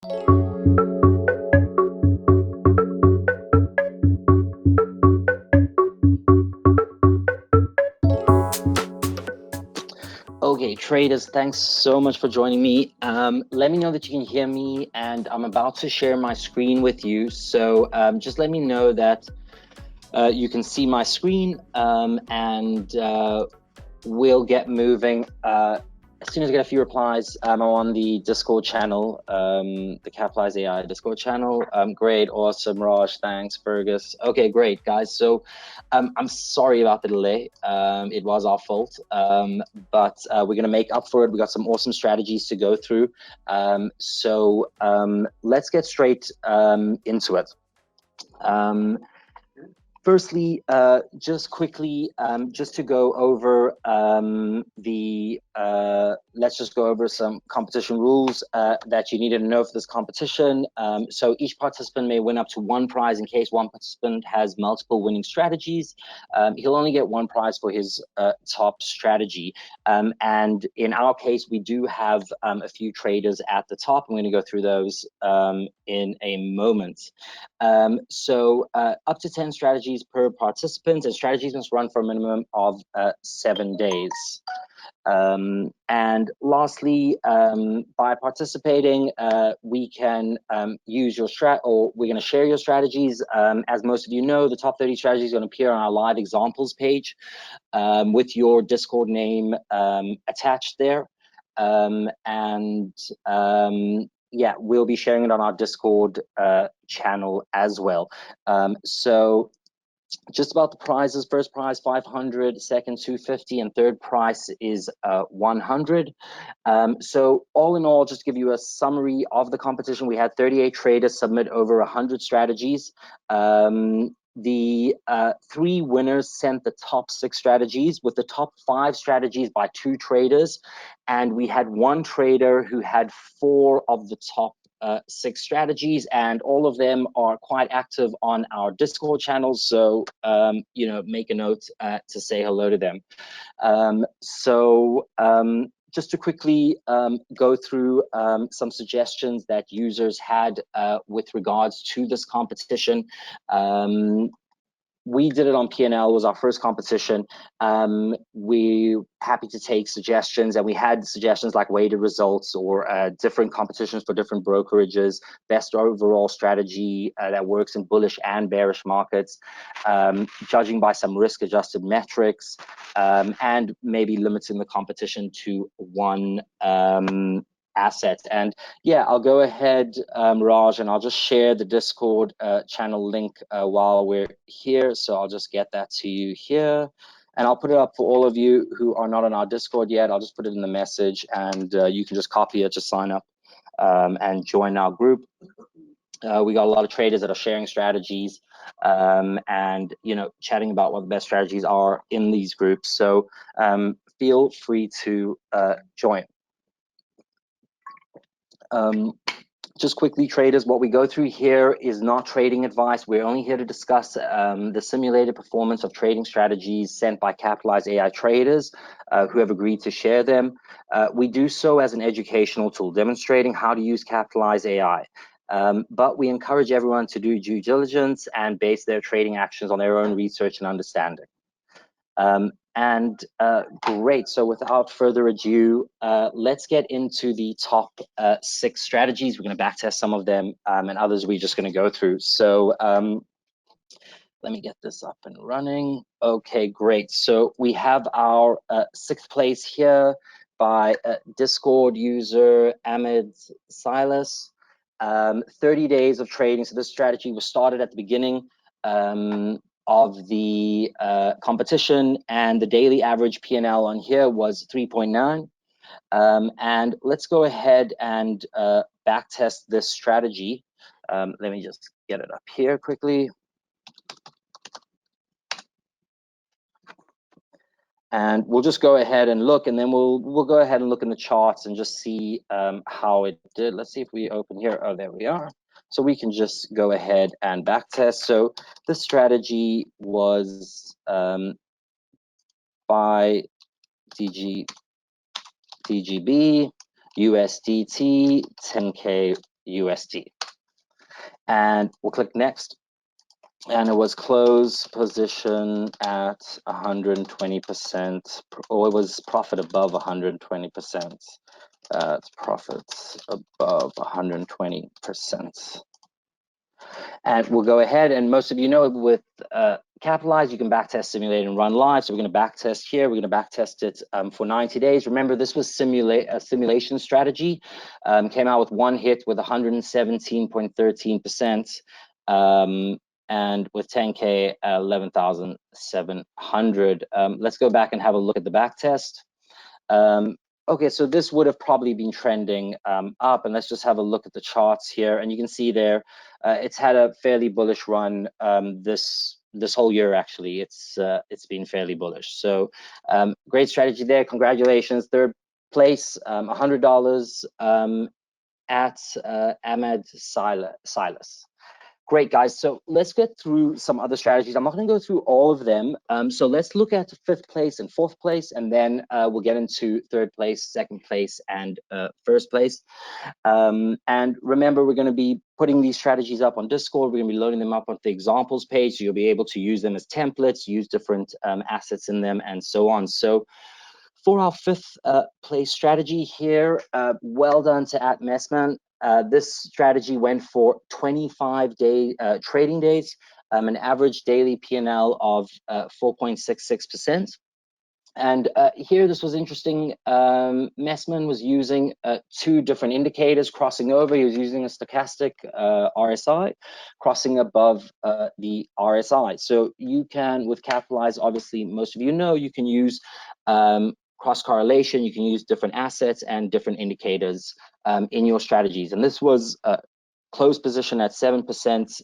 Okay, traders, thanks so much for joining me. Let me know that you can hear me, and I'm about to share my screen with you. So just let me know that you can see my screen, and we'll get moving. As soon as I get a few replies, I'm on the Discord channel, the Capitalise.ai Discord channel. Great, awesome, Raj, thanks, Fergus. Okay, great, guys. So I'm sorry about the delay. It was our fault, but we're gonna make up for it. We got some awesome strategies to go through. So let's get straight into it. Firstly, just quickly, just to go over let's just go over some competition rules that you needed to know for this competition. So each participant may win up to one prize in case one participant has multiple winning strategies. He'll only get one prize for his top strategy. And in our case, we do have a few traders at the top. I'm going to go through those in a moment. So up to 10 strategies per participant, and strategies must run for a minimum of 7 days. And lastly, by participating, we can use your we're going to share your strategies. As most of you know, the top 30 strategies are going to appear on our live examples page with your Discord name attached there. Yeah, we'll be sharing it on our Discord channel as well. So just about the prizes: first prize 500, second 250, and third prize is 100. So all in all, just to give you a summary of the competition, we had 38 traders submit over 100 strategies. The 3 winners sent the top 6 strategies, with the top 5 strategies by 2 traders, and we had 1 trader who had 4 of the top 6 strategies, and all of them are quite active on our Discord channels. So you know, make a note to say hello to them. Just to quickly go through some suggestions that users had with regards to this competition. We did it on PNL, was our first competition. We happy to take suggestions, and we had suggestions like weighted results or different competitions for different brokerages, best overall strategy that works in bullish and bearish markets, judging by some risk-adjusted metrics, and maybe limiting the competition to one asset. And yeah, I'll go ahead, Raj, and I'll just share the Discord channel link while we're here. So I'll just get that to you here, and I'll put it up for all of you who are not on our Discord yet. I'll just put it in the message, and you can just copy it, just sign up and join our group. We got a lot of traders that are sharing strategies and, you know, chatting about what the best strategies are in these groups. So feel free to join. Just quickly, traders, what we go through here is not trading advice. We're only here to discuss the simulated performance of trading strategies sent by Capitalise.ai traders who have agreed to share them. We do so as an educational tool, demonstrating how to use Capitalise.ai. But we encourage everyone to do due diligence and base their trading actions on their own research and understanding. Great, so without further ado, let's get into the top 6 strategies. We're going to backtest some of them, and others we're just going to go through. So let me get this up and running. Okay, great. So we have our 6th place here by Discord user Ahmed Silas. 30 days of trading. So this strategy was started at the beginning of the competition, and the daily average PNL on here was 3.9. And let's go ahead and backtest this strategy. Let me just get it up here quickly. And we'll just go ahead and look, and then we'll go ahead and look in the charts and just see how it did. Let's see if we open here. Oh, there we are. So we can just go ahead and backtest. So this strategy was by DGB, USDT, 10K USD. And we'll click next. And it was close position at 120%, or it was profit above 120%. It's profits above 120%. And we'll go ahead, and most of you know with Capitalise, you can backtest, simulate, and run live. So we're going to backtest here. We're going to backtest it for 90 days. Remember, this was a simulation strategy. Came out with one hit with 117.13%. And with 10K, 11,700. Let's go back and have a look at the backtest. Okay, so this would have probably been trending up, and let's just have a look at the charts here. And you can see there, it's had a fairly bullish run this whole year. Actually, it's been fairly bullish. So great strategy there. Congratulations, third place, $100 at Ahmed Silas. Great, guys. So let's get through some other strategies. I'm not going to go through all of them. So let's look at fifth place and fourth place, and then we'll get into third place, second place, and first place. And remember, we're going to be putting these strategies up on Discord. We're going to be loading them up on the examples page, so you'll be able to use them as templates, use different assets in them, and so on. So for our fifth place strategy here, well done to @Messman. This strategy went for 25-day trading days, an average daily P&L of 4.66%. And here, this was interesting. Messman was using two different indicators crossing over. He was using a stochastic RSI crossing above the RSI. So you can, with Capitalise, obviously, most of you know, you can use cross correlation. You can use different assets and different indicators in your strategies. And this was closed position at 7%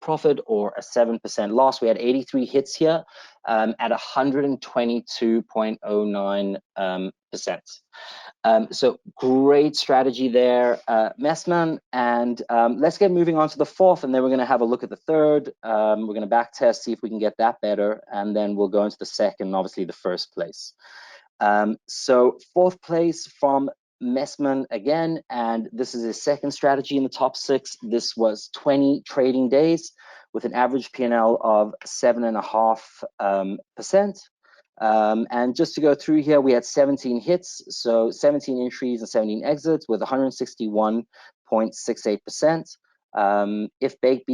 profit or a 7% loss. We had 83 hits here at 122.09%. So great strategy there, Messman. And let's get moving on to the fourth, and then we're going to have a look at the third. We're going to back test, see if we can get that better, and then we'll go into the second, obviously the first place. So fourth place from Messman again, and this is his second strategy in the top 6. This was 20 trading days with an average P&L of 7.5%. And just to go through here, we had 17 hits, so 17 entries and 17 exits with 161.68%. If Baked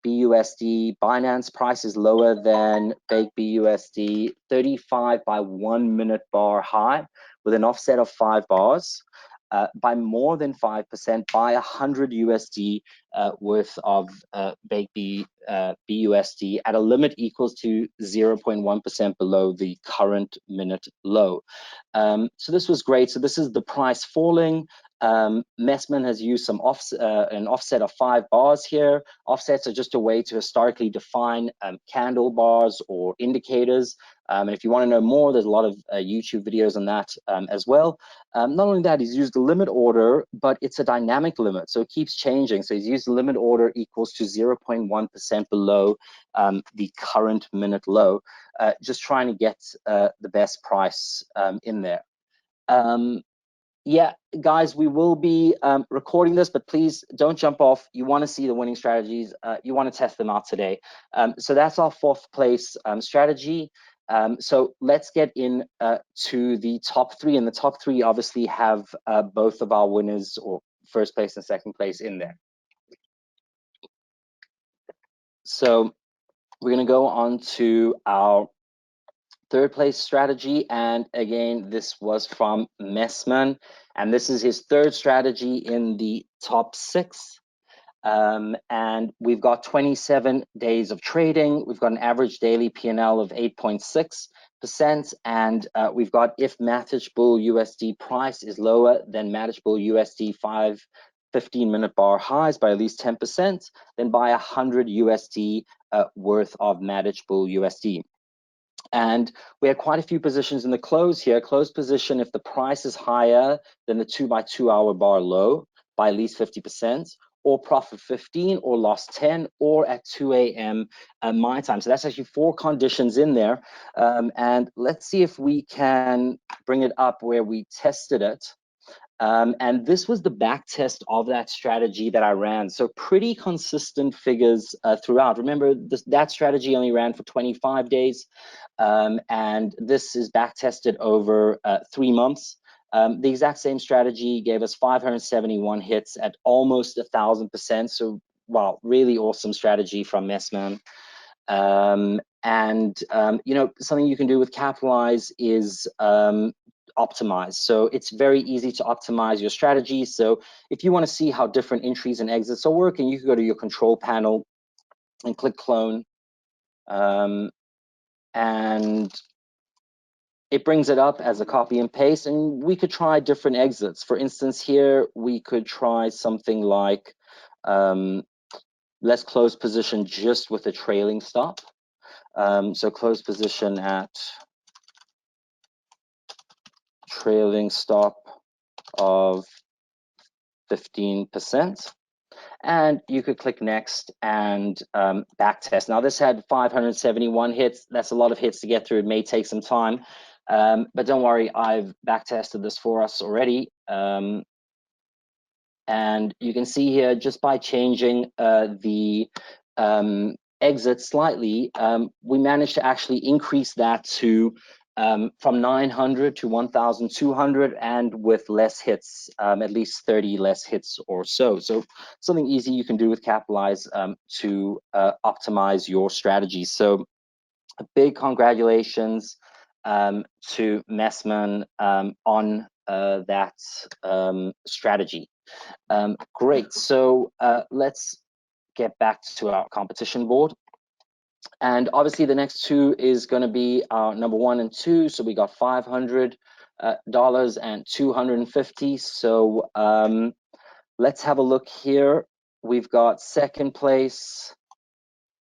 BUSD Binance price is lower than Baked BUSD 35 by 1 minute bar high with an offset of 5 bars, by more than 5%, by 100 USD worth of Baked BUSD at a limit equals to 0.1% below the current minute low. So this was great. So this is the price falling. Messman has used some an offset of 5 bars here. Offsets are just a way to historically define candle bars or indicators. And if you want to know more, there's a lot of YouTube videos on that as well. Not only that, he's used the limit order, but it's a dynamic limit, so it keeps changing. So he's used the limit order equals to 0.1% below the current minute low, just trying to get the best price in there. Yeah, guys, we will be recording this, but please don't jump off. You want to see the winning strategies. You want to test them out today. So that's our fourth place strategy. So let's get in to the top 3, and the top 3 obviously have both of our winners, or first place and second place, in there. So we're going to go on to our third place strategy, and again, this was from Messman, and this is his third strategy in the top 6. And we've got 27 days of trading. We've got an average daily P&L of 8.6%, and we've got if Matic Bull USD price is lower than Matic Bull USD 15-minute bar highs by at least 10%, then buy 100 USD worth of Matic Bull USD. And we had quite a few positions in the close here. Close position if the price is higher than the 2x2 hour bar low by at least 50%, or profit 15, or loss 10, or at 2 a.m. my time. So that's actually 4 conditions in there. And let's see if we can bring it up where we tested it. And this was the back test of that strategy that I ran. So pretty consistent figures throughout. Remember, that strategy only ran for 25 days. And this is back tested over 3 months. The exact same strategy gave us 571 hits at almost 1,000%. So, wow, really awesome strategy from Messman. You know, something you can do with Capitalize is optimize. So it's very easy to optimize your strategy. So if you want to see how different entries and exits are working, you can go to your control panel and click clone. And it brings it up as a copy and paste, and we could try different exits. For instance, here we could try something like let's close position just with a trailing stop. So close position at trailing stop of 15%. And you could click next and back test. Now this had 571 hits. That's a lot of hits to get through. It may take some time, but don't worry, I've back tested this for us already. And you can see here, just by changing the exit slightly, we managed to actually increase that to from 900 to 1,200, and with less hits, at least 30 less hits or so. So something easy you can do with Capitalize to optimize your strategy. So a big congratulations to Messman on that strategy. Great, so let's get back to our competition board. And obviously the next two is going to be our number 1 and 2. So we got $500 and $250. So let's have a look here. We've got second place.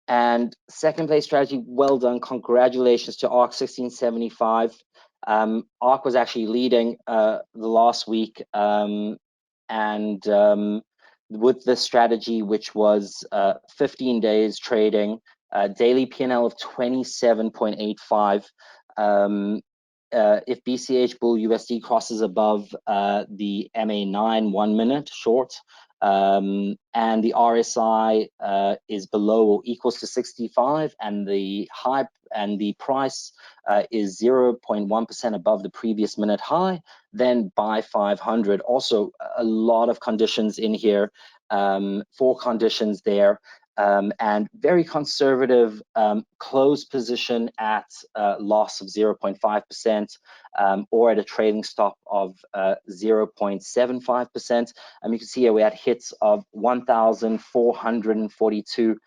And second place strategy, well done. Congratulations to ARC 1675. ARC was actually leading the last week. With this strategy, which was 15 days trading, daily P&L of 27.85. If BCH Bull USD crosses above the MA9 1 minute short, and the RSI is below or equals to 65, and the high and the price is 0.1% above the previous minute high, then buy 500. Also, a lot of conditions in here, 4 conditions there. And very conservative close position at loss of 0.5%, or at a trading stop of 0.75%. You can see here we had hits of 1,442.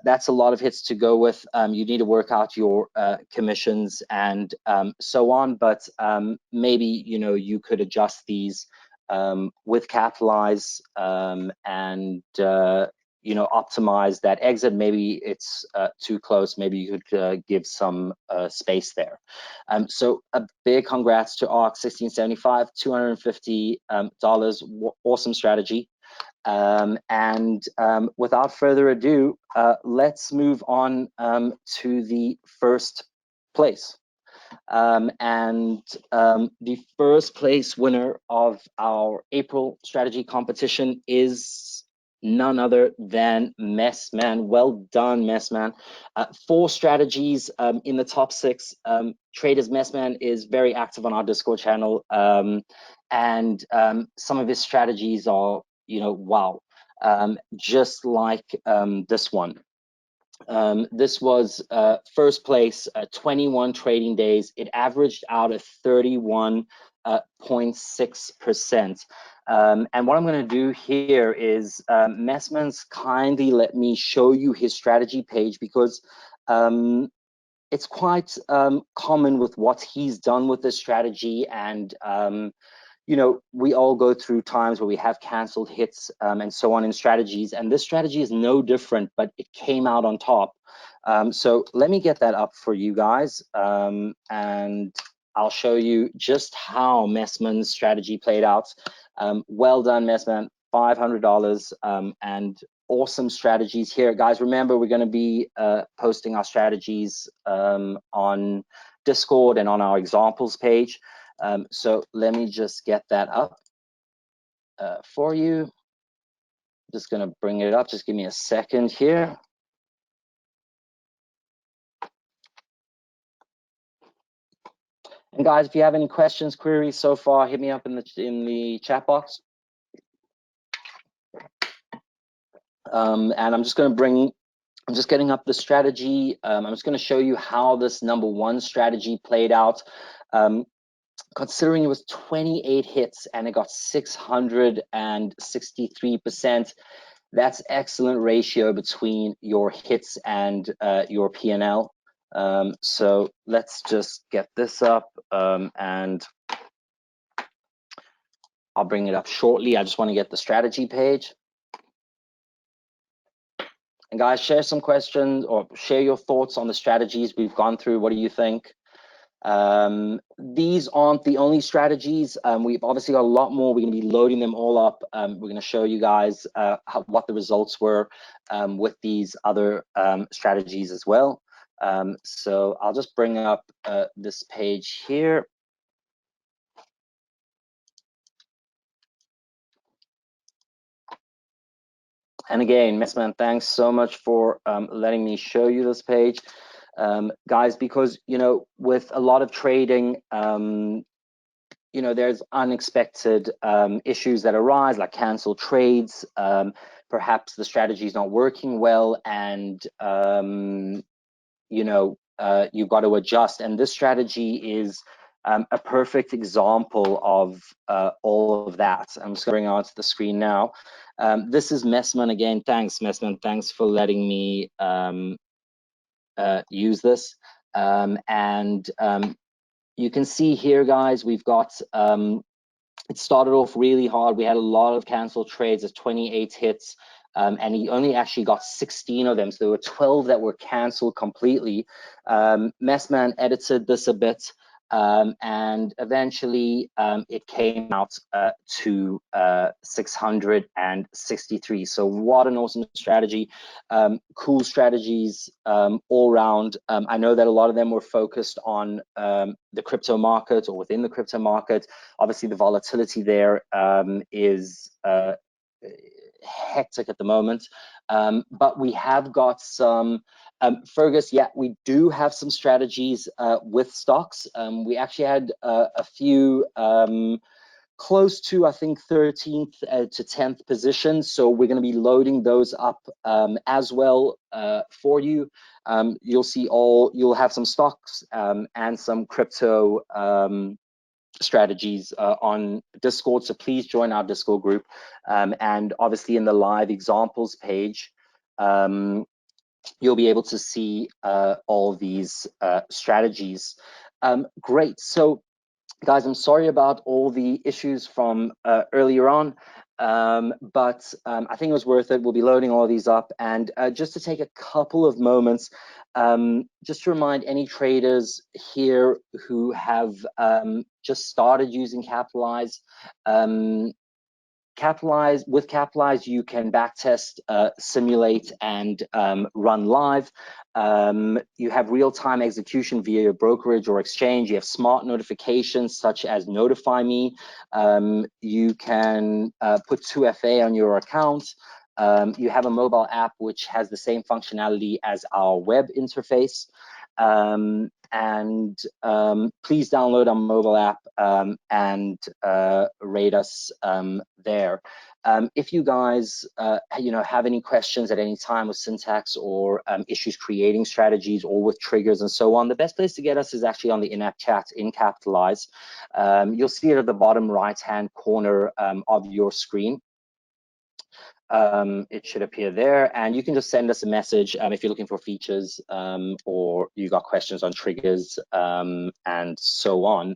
That's a lot of hits to go with. You need to work out your commissions and so on, but maybe you could adjust these with Capitalize and optimize that exit. Maybe it's too close. Maybe you could give some space there. So a big congrats to ARC 1675, $250. Awesome strategy. Without further ado, let's move on to the first place. The first place winner of our April strategy competition is none other than Messman. Well done, Messman. 4 strategies in the top 6. Traders Messman is very active on our Discord channel, and some of his strategies are, wow, just like this one. This was first place, 21 trading days. It averaged out at 31.6%. And what I'm going to do here is Messman's kindly let me show you his strategy page, because it's quite common with what he's done with this strategy. And we all go through times where we have canceled hits and so on in strategies, and this strategy is no different, but it came out on top. So let me get that up for you guys, and I'll show you just how Messman's strategy played out. Well done, Messman, $500, and awesome strategies here. Guys, remember, we're going to be posting our strategies on Discord and on our examples page. So let me just get that up. for you. Just going to bring it up. Just give me a second here. And guys, if you have any questions, queries so far, hit me up in the chat box. And I'm just getting up the strategy. I'm just going to show you how this number one strategy played out. Considering it was 28 hits and it got 663%, that's excellent ratio between your hits and your P&L. So let's just get this up, and I'll bring it up shortly. I just want to get the strategy page. And guys, share some questions or share your thoughts on the strategies we've gone through. What do you think? These aren't the only strategies. We've obviously got a lot more. We're going to be loading them all up. We're going to show you guys what the results were with these other strategies as well. So I'll just bring up this page here. And again, Messman, thanks so much for letting me show you this page. Guys, because, you know, with a lot of trading, you know, there's unexpected issues that arise, like canceled trades. Perhaps the strategy is not working well, and you know, you've got to adjust. And this strategy is a perfect example of all of that. I'm just going to bring it onto the screen now. This is Messman again. Thanks, Messman. Thanks for letting me use this. You can see here, guys, we've got, it started off really hard. We had a lot of canceled trades, there's 28 hits, and he only actually got 16 of them. So there were 12 that were canceled completely. Messman edited this a bit, and eventually it came out to 663. So what an awesome strategy. Cool strategies all around. I know that a lot of them were focused on the crypto market or within the crypto market. Obviously the volatility there is hectic at the moment, but we have got some Fergus, yeah, we do have some strategies with stocks. We actually had a few close to, I think, 13th to 10th position, so we're going to be loading those up as well for you. You'll have some stocks and some crypto strategies on Discord, so please join our Discord group, and obviously in the live examples page you'll be able to see all these strategies. Great. So guys, I'm sorry about all the issues from earlier on, but I think it was worth it. We'll be loading all these up, and just to take a couple of moments, just to remind any traders here who have just started using Capitalise, with Capitalise, you can backtest, simulate, and run live. You have real-time execution via your brokerage or exchange. You have smart notifications such as Notify Me. You can put 2FA on your account. You have a mobile app which has the same functionality as our web interface. Please download our mobile app and rate us there. If you guys you know, have any questions at any time with syntax or issues creating strategies or with triggers and so on, the best place to get us is actually on the in-app chat in Capitalise. You'll see it at the bottom right-hand corner of your screen. It should appear there, and you can just send us a message if you're looking for features or you got questions on triggers and so on.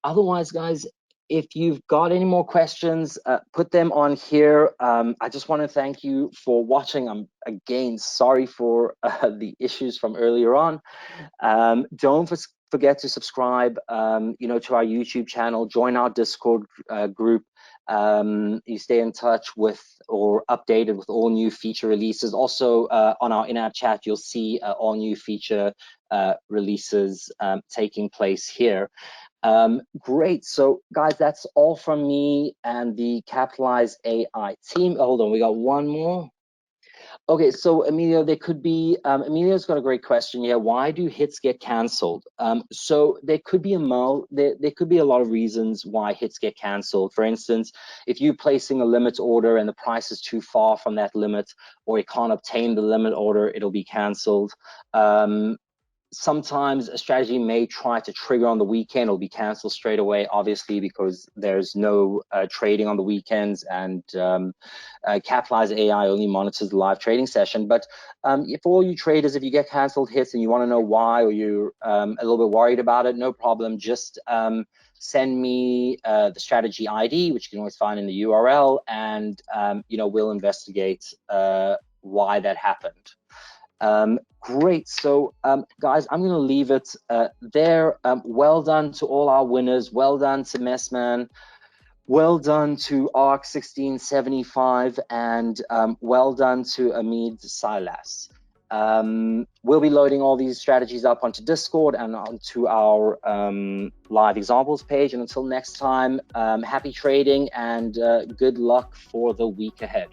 Otherwise, guys, if you've got any more questions, put them on here. I just want to thank you for watching. I'm again sorry for the issues from earlier on. Don't forget to subscribe you know, to our YouTube channel, join our Discord group. You stay in touch with or updated with all new feature releases. Also on our in-app chat, you'll see all new feature releases taking place here. Great. So guys, that's all from me and the Capitalize AI team. Hold on, we got one more. Okay, so Emilio, there could be, Emilio's got a great question here. Why do hits get canceled? So there could be there could be a lot of reasons why hits get canceled. For instance, if you're placing a limit order and the price is too far from that limit, or it can't obtain the limit order, it'll be canceled. Sometimes a strategy may try to trigger on the weekend. It'll be canceled straight away, obviously, because there's no trading on the weekends, and Capitalise AI only monitors the live trading session. But for all you traders, if you get canceled hits and you want to know why, or you're a little bit worried about it, no problem. Just send me the strategy ID, which you can always find in the URL, and we'll investigate why that happened. Great. So guys, I'm going to leave it there. Well done to all our winners. Well done to Messman. Well done to ARC1675, and well done to Amid Silas. We'll be loading all these strategies up onto Discord and onto our live examples page. And until next time, happy trading and good luck for the week ahead.